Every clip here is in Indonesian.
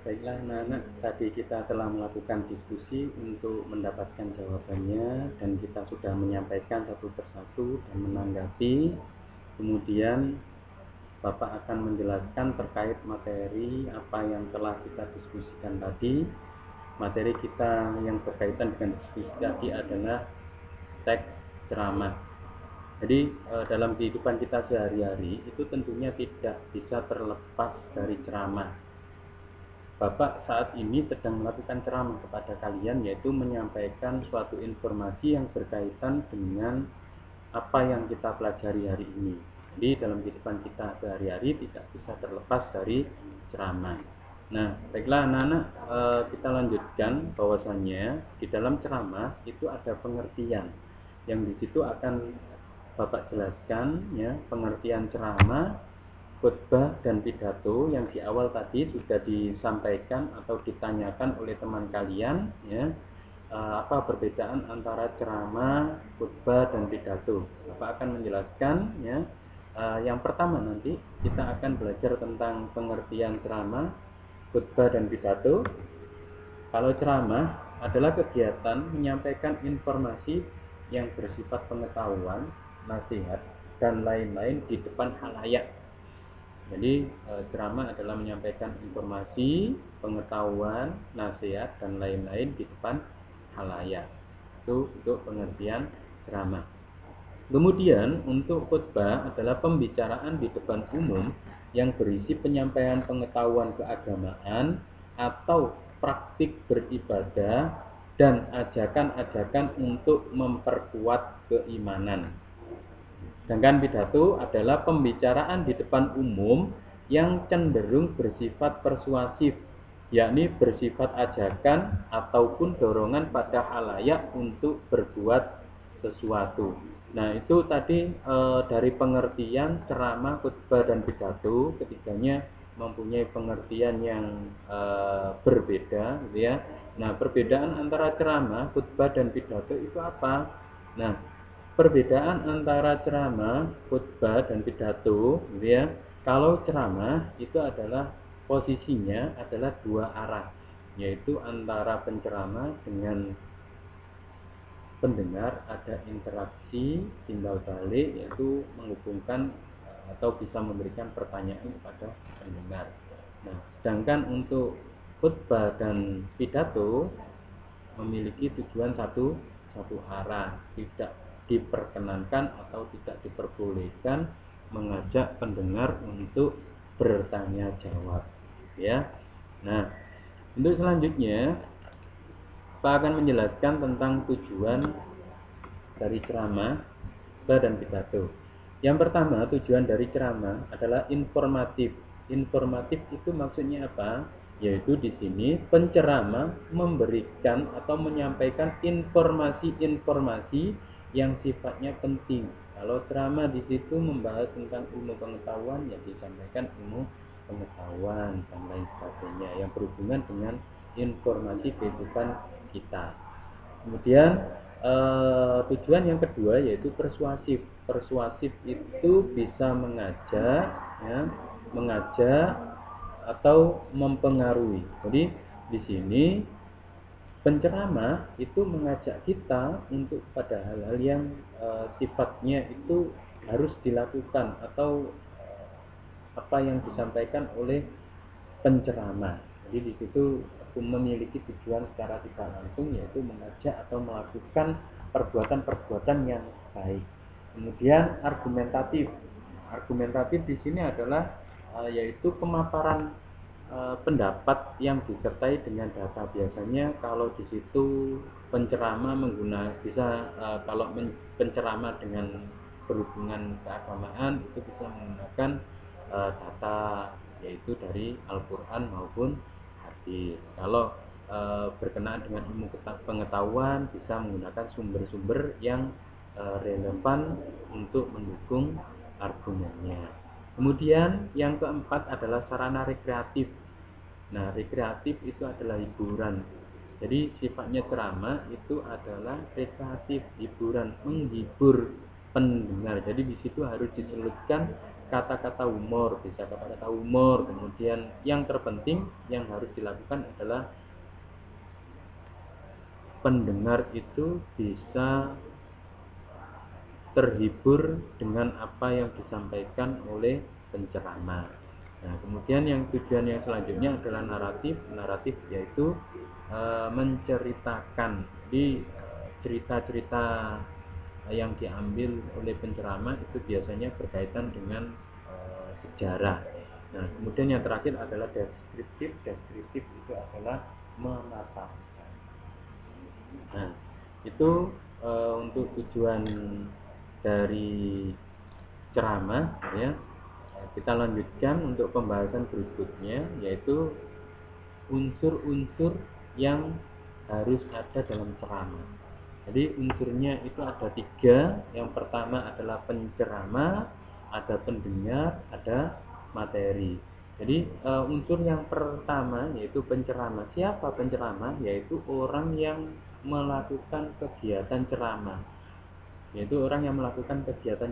Baiklah anak-anak, tadi kita telah melakukan diskusi untuk mendapatkan jawabannya dan kita sudah menyampaikan satu persatu dan menanggapi. Kemudian Bapak akan menjelaskan terkait materi apa yang telah kita diskusikan tadi. Materi kita yang berkaitan dengan diskusi tadi adalah teks ceramah. Jadi dalam kehidupan kita sehari-hari itu tentunya tidak bisa terlepas dari ceramah. Bapak saat ini sedang melakukan ceramah kepada kalian, yaitu menyampaikan suatu informasi yang berkaitan dengan apa yang kita pelajari hari ini. Jadi dalam kehidupan kita sehari-hari tidak bisa terlepas dari ceramah. Nah, baiklah anak-anak, kita lanjutkan bahwasannya di dalam ceramah itu ada pengertian yang di situ akan Bapak jelaskan ya, pengertian ceramah, khotbah dan pidato yang di awal tadi sudah disampaikan atau ditanyakan oleh teman kalian ya, apa perbedaan antara ceramah, khotbah dan pidato. Bapak akan menjelaskan ya. Yang pertama nanti kita akan belajar tentang pengertian ceramah, khotbah dan pidato. Kalau ceramah adalah kegiatan menyampaikan informasi yang bersifat pengetahuan, nasihat dan lain-lain di depan khalayak. Jadi ceramah adalah menyampaikan informasi, pengetahuan, nasihat, dan lain-lain di depan khalayak. Itu untuk pengertian ceramah. Kemudian untuk khotbah adalah pembicaraan di depan umum yang berisi penyampaian pengetahuan keagamaan atau praktik beribadah dan ajakan-ajakan untuk memperkuat keimanan. Sedangkan pidato adalah pembicaraan di depan umum yang cenderung bersifat persuasif, yakni bersifat ajakan ataupun dorongan pada khalayak untuk berbuat sesuatu. Nah, itu tadi dari pengertian ceramah, khotbah dan pidato, ketiganya mempunyai pengertian yang berbeda, gitu ya. Nah, perbedaan antara ceramah, khotbah dan pidato itu apa? Nah, perbedaan antara ceramah, khotbah dan pidato, gitu ya. Kalau ceramah itu adalah posisinya adalah dua arah, yaitu antara penceramah dengan pendengar, ada interaksi timbal balik, yaitu menghubungkan atau bisa memberikan pertanyaan kepada pendengar. Nah, sedangkan untuk khotbah dan pidato memiliki tujuan satu arah, tidak diperkenankan atau tidak diperbolehkan mengajak pendengar untuk bertanya jawab ya. Nah, untuk selanjutnya Pak akan menjelaskan tentang tujuan dari ceramah, khotbah dan pidato. Yang pertama, tujuan dari ceramah adalah informatif. Informatif itu maksudnya apa? Yaitu di sini penceramah memberikan atau menyampaikan informasi-informasi yang sifatnya penting. Kalau ceramah di situ membahas tentang ilmu pengetahuan, ya disampaikan ilmu pengetahuan dan lain sebagainya yang berhubungan dengan informasi kehidupan kita. Kemudian tujuan yang kedua yaitu persuasif. Persuasif itu bisa mengajak, ya, mengajak atau mempengaruhi. Jadi di sini penceramah itu mengajak kita untuk pada hal-hal yang sifatnya itu harus dilakukan atau apa yang disampaikan oleh penceramah. Jadi di situ memiliki tujuan secara tidak langsung yaitu mengajak atau melakukan perbuatan-perbuatan yang baik. Kemudian argumentatif. Argumentatif di sini adalah yaitu pemaparan pendapat yang disertai dengan data. Biasanya kalau di situ penceramah menggunakan bisa kalau penceramah dengan berhubungan keagamaan itu bisa menggunakan data yaitu dari Al-Quran maupun hadis. Kalau berkenaan dengan ilmu pengetahuan bisa menggunakan sumber-sumber yang relevan untuk mendukung argumennya. Kemudian yang keempat adalah sarana rekreatif. Nah, rekreatif itu adalah hiburan. Jadi sifatnya ceramah itu adalah rekreatif, hiburan, menghibur pendengar. Jadi di situ harus diselipkan kata-kata humor, bisa kata-kata humor. Kemudian yang terpenting yang harus dilakukan adalah pendengar itu bisa terhibur dengan apa yang disampaikan oleh penceramah. Nah, kemudian yang tujuan yang selanjutnya adalah naratif. Naratif yaitu menceritakan di cerita-cerita yang diambil oleh penceramah itu biasanya berkaitan dengan sejarah. Nah, kemudian yang terakhir adalah deskriptif. Deskriptif itu adalah menatapkan. Nah, itu untuk tujuan dari ceramah, ya. Kita lanjutkan untuk pembahasan berikutnya, yaitu unsur-unsur yang harus ada dalam ceramah. Jadi unsurnya itu ada 3. Yang pertama adalah penceramah, ada pendengar, ada materi. Jadi unsur yang pertama yaitu penceramah. Siapa penceramah? Yaitu orang yang melakukan kegiatan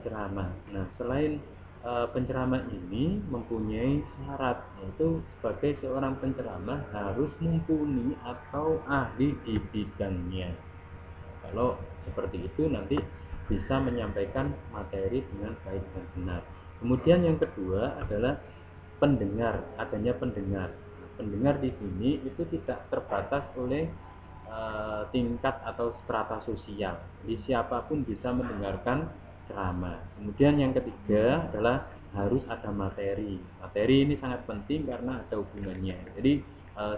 ceramah. Nah, selain penceramah ini mempunyai syarat, yaitu sebagai seorang penceramah harus mumpuni atau ahli di bidangnya. Kalau seperti itu nanti bisa menyampaikan materi dengan baik dan benar. Kemudian yang kedua adalah pendengar, adanya pendengar. Pendengar di sini itu tidak terbatas oleh tingkat atau strata sosial. Jadi siapapun bisa mendengarkan ceramah. Kemudian yang ketiga adalah harus ada materi. Materi ini sangat penting karena ada hubungannya. Jadi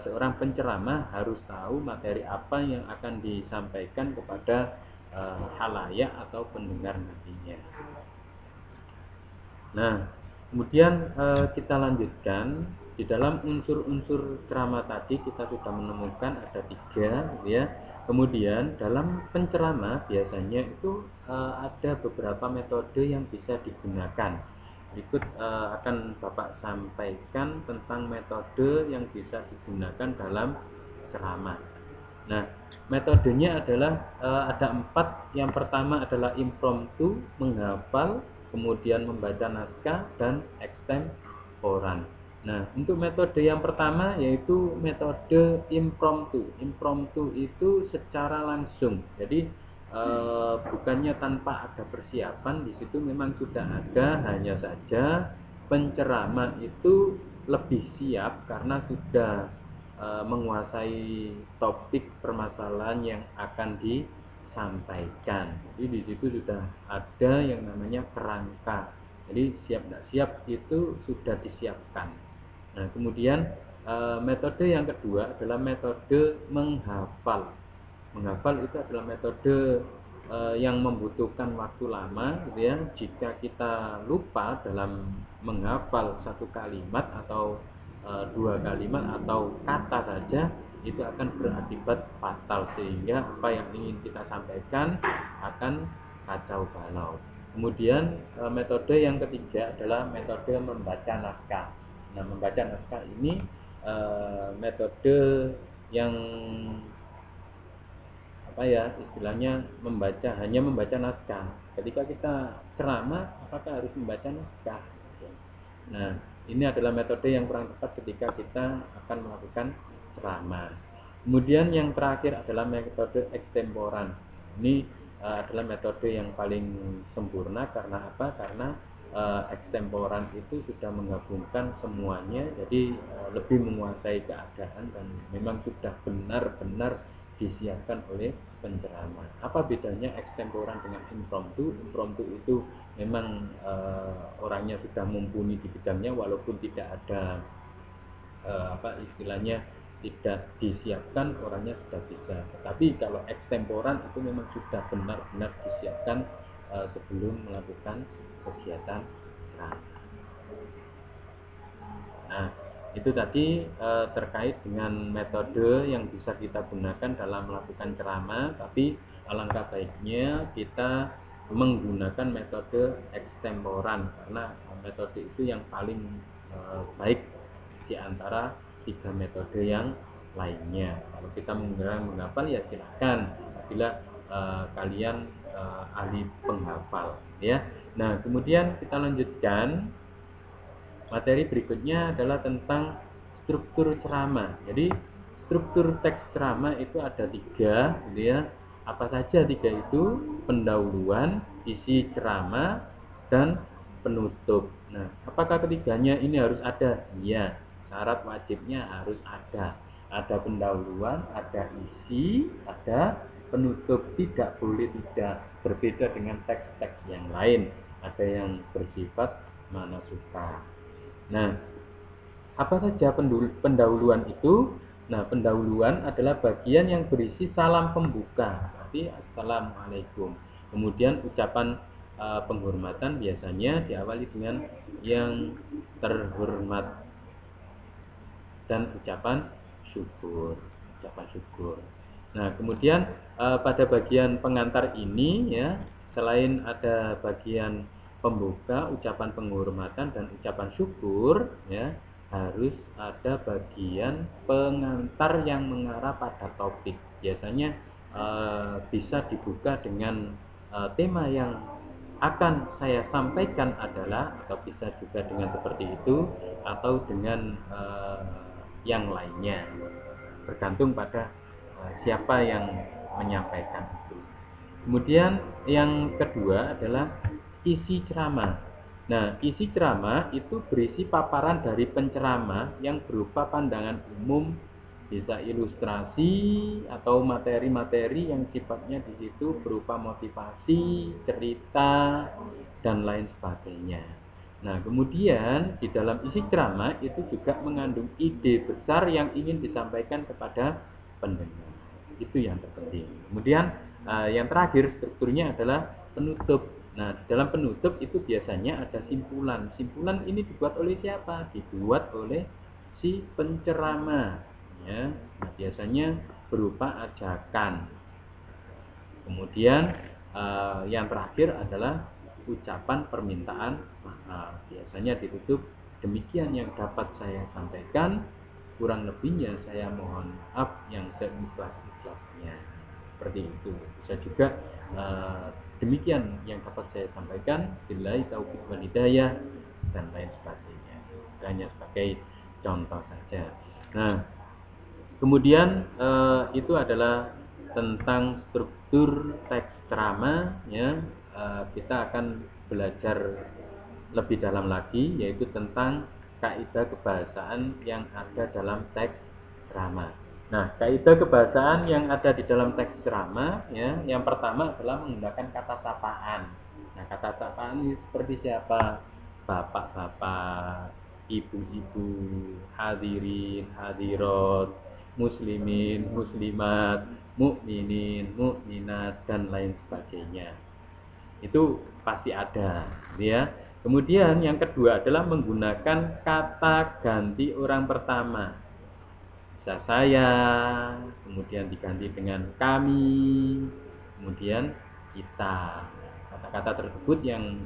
seorang penceramah harus tahu materi apa yang akan disampaikan kepada khalayak atau pendengar nantinya. Nah, kemudian kita lanjutkan. Di dalam unsur-unsur ceramah tadi kita sudah menemukan ada 3, ya. Kemudian dalam penceramah biasanya itu ada beberapa metode yang bisa digunakan. Berikut akan Bapak sampaikan tentang metode yang bisa digunakan dalam ceramah. Nah, metodenya adalah ada 4. Yang pertama adalah impromptu, menghafal, kemudian membaca naskah, dan extemporan. Nah, untuk metode yang pertama yaitu metode impromptu. Impromptu itu secara langsung. Jadi bukannya tanpa ada persiapan, di situ memang sudah ada, hanya saja penceramah itu lebih siap karena sudah menguasai topik permasalahan yang akan disampaikan. Jadi di situ sudah ada yang namanya kerangka. Jadi siap tidak siap itu sudah disiapkan. Nah, kemudian metode yang kedua adalah metode menghafal. Menghafal itu adalah metode yang membutuhkan waktu lama, gitu ya. Jika kita lupa dalam menghafal satu kalimat atau 2 kalimat atau kata saja, itu akan berakibat fatal sehingga apa yang ingin kita sampaikan akan kacau balau. Kemudian metode yang ketiga adalah metode membaca naskah. Nah, membaca naskah ini metode yang istilahnya hanya membaca naskah. Ketika kita ceramah, apakah harus membaca naskah? Nah, ini adalah metode yang kurang tepat ketika kita akan melakukan ceramah. Kemudian yang terakhir adalah metode extemporan. Ini adalah metode yang paling sempurna. Karena apa? Karena extemporan itu sudah menggabungkan semuanya, jadi lebih menguasai keadaan dan memang sudah benar-benar disiapkan oleh penceramah. Apa bedanya extemporan dengan impromptu? Impromptu itu memang orangnya sudah mumpuni di bidangnya walaupun tidak ada istilahnya tidak disiapkan, orangnya sudah bisa. Tetapi kalau extemporan itu memang sudah benar-benar disiapkan sebelum melakukan kegiatan ceramah. Nah, itu tadi terkait dengan metode yang bisa kita gunakan dalam melakukan ceramah. Tapi alangkah baiknya kita menggunakan metode extemporan karena metode itu yang paling baik di antara 3 metode yang lainnya. Kalau kita menggunakan menghafal, ya silakan apabila kalian ahli penghafal, ya. Nah, kemudian kita lanjutkan materi berikutnya adalah tentang struktur ceramah. Jadi struktur teks ceramah itu ada 3, gitu ya. Apa saja 3 itu? Pendahuluan, isi ceramah, dan penutup. Nah, apakah ketiganya ini harus ada? Iya, syarat wajibnya harus ada. Ada pendahuluan, ada isi, ada penutup. Tidak boleh tidak. Berbeda dengan teks-teks yang lain. Ada yang bersifat manasuka. Nah, apa saja pendahuluan itu? Nah, pendahuluan adalah bagian yang berisi salam pembuka, berarti Assalamualaikum. Kemudian ucapan penghormatan biasanya diawali dengan yang terhormat dan ucapan syukur. Nah, kemudian pada bagian pengantar ini ya, selain ada bagian pembuka, ucapan penghormatan dan ucapan syukur ya, harus ada bagian pengantar yang mengarah pada topik. Biasanya bisa dibuka dengan tema yang akan saya sampaikan adalah, atau bisa juga dengan seperti itu, atau dengan yang lainnya, bergantung pada siapa yang menyampaikan itu. Kemudian yang kedua adalah isi ceramah. Nah, isi ceramah itu berisi paparan dari penceramah yang berupa pandangan umum, bisa ilustrasi atau materi-materi yang sifatnya di situ berupa motivasi, cerita, dan lain sebagainya. Nah, kemudian di dalam isi ceramah itu juga mengandung ide besar yang ingin disampaikan kepada pendengar. Itu yang terpenting. Kemudian yang terakhir strukturnya adalah penutup. Nah, di dalam penutup itu biasanya ada simpulan. Simpulan ini dibuat oleh siapa? Dibuat oleh si penceramah. Ya. Nah, biasanya berupa ajakan. Kemudian yang terakhir adalah ucapan permintaan maaf. Biasanya ditutup, demikian yang dapat saya sampaikan, kurang lebihnya saya mohon maaf yang seikhlas-ikhlasnya. Seperti itu. Bisa juga demikian yang dapat saya sampaikan, billahi taufiq wal hidayah, dan lain sebagainya. Hanya sebagai contoh saja. Nah, kemudian itu adalah tentang struktur teks ceramah ya. Kita akan belajar lebih dalam lagi, yaitu tentang kaidah kebahasaan yang ada dalam teks ceramah. Nah, kaidah kebahasaan yang ada di dalam teks ceramah ya, yang pertama adalah menggunakan kata sapaan. Nah, kata sapaan ini seperti siapa? Bapak-bapak, ibu-ibu, hadirin, hadirat, muslimin, muslimat, mukminin, mukminat, dan lain sebagainya. Itu pasti ada, ya. Kemudian yang kedua adalah menggunakan kata ganti orang pertama. Bisa saya, kemudian diganti dengan kami, kemudian kita. Kata-kata tersebut yang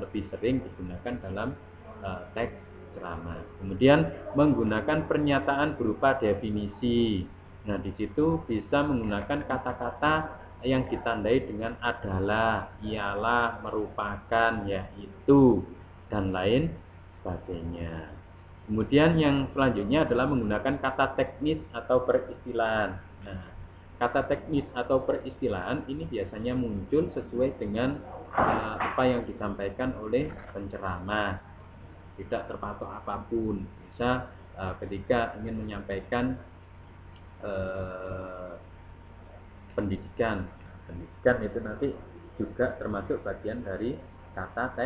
lebih sering digunakan dalam teks ceramah. Kemudian menggunakan pernyataan berupa definisi. Nah, di situ bisa menggunakan kata-kata yang ditandai dengan adalah, ialah, merupakan, yaitu, dan lain sebagainya. Kemudian yang selanjutnya adalah menggunakan kata teknis atau peristilahan. Nah, kata teknis atau peristilahan ini biasanya muncul sesuai dengan apa yang disampaikan oleh penceramah. Tidak terpatok apapun. Bisa ketika ingin menyampaikan pendidikan itu nanti juga termasuk bagian dari kata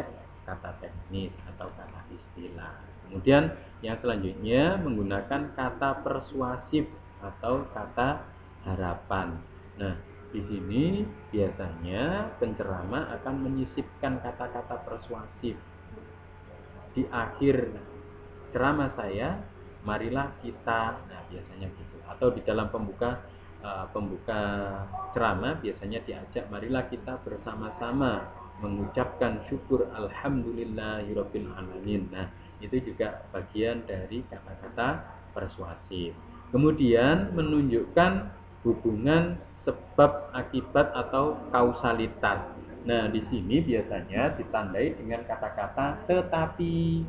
teknis atau kata istilah. Kemudian yang selanjutnya menggunakan kata persuasif atau kata harapan. Nah, di sini biasanya penceramah akan menyisipkan kata-kata persuasif di akhir ceramah saya, marilah kita. Nah, biasanya gitu. Atau di dalam pembuka ceramah biasanya diajak, marilah kita bersama-sama mengucapkan syukur alhamdulillahirabbil alamin. Nah, itu juga bagian dari kata-kata persuasif. Kemudian menunjukkan hubungan sebab akibat atau kausalitas. Nah, di sini biasanya ditandai dengan kata-kata tetapi.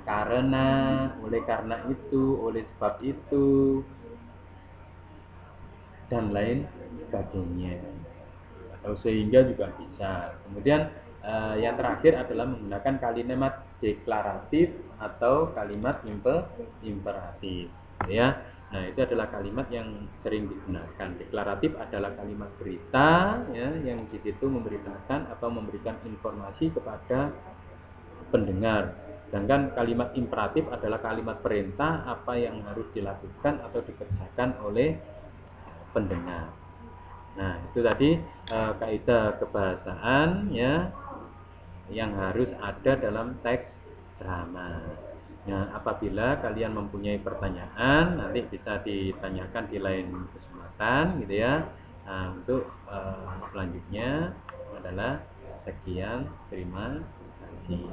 karena, oleh karena itu, oleh sebab itu, dan lain sebagainya. Atau sehingga juga bisa. Kemudian yang terakhir adalah menggunakan kalimat deklaratif atau kalimat imperatif, ya. Nah, itu adalah kalimat yang sering digunakan. Deklaratif adalah kalimat berita, ya, yang di situ memberitakan atau memberikan informasi kepada pendengar. Sedangkan kalimat imperatif adalah kalimat perintah apa yang harus dilakukan atau dikerjakan oleh pendengar. Nah, itu tadi kaidah kebahasaan, ya, yang harus ada dalam teks drama. Nah, apabila kalian mempunyai pertanyaan, nanti bisa ditanyakan di lain kesempatan, gitu ya. Nah, untuk selanjutnya adalah sekian, terima kasih.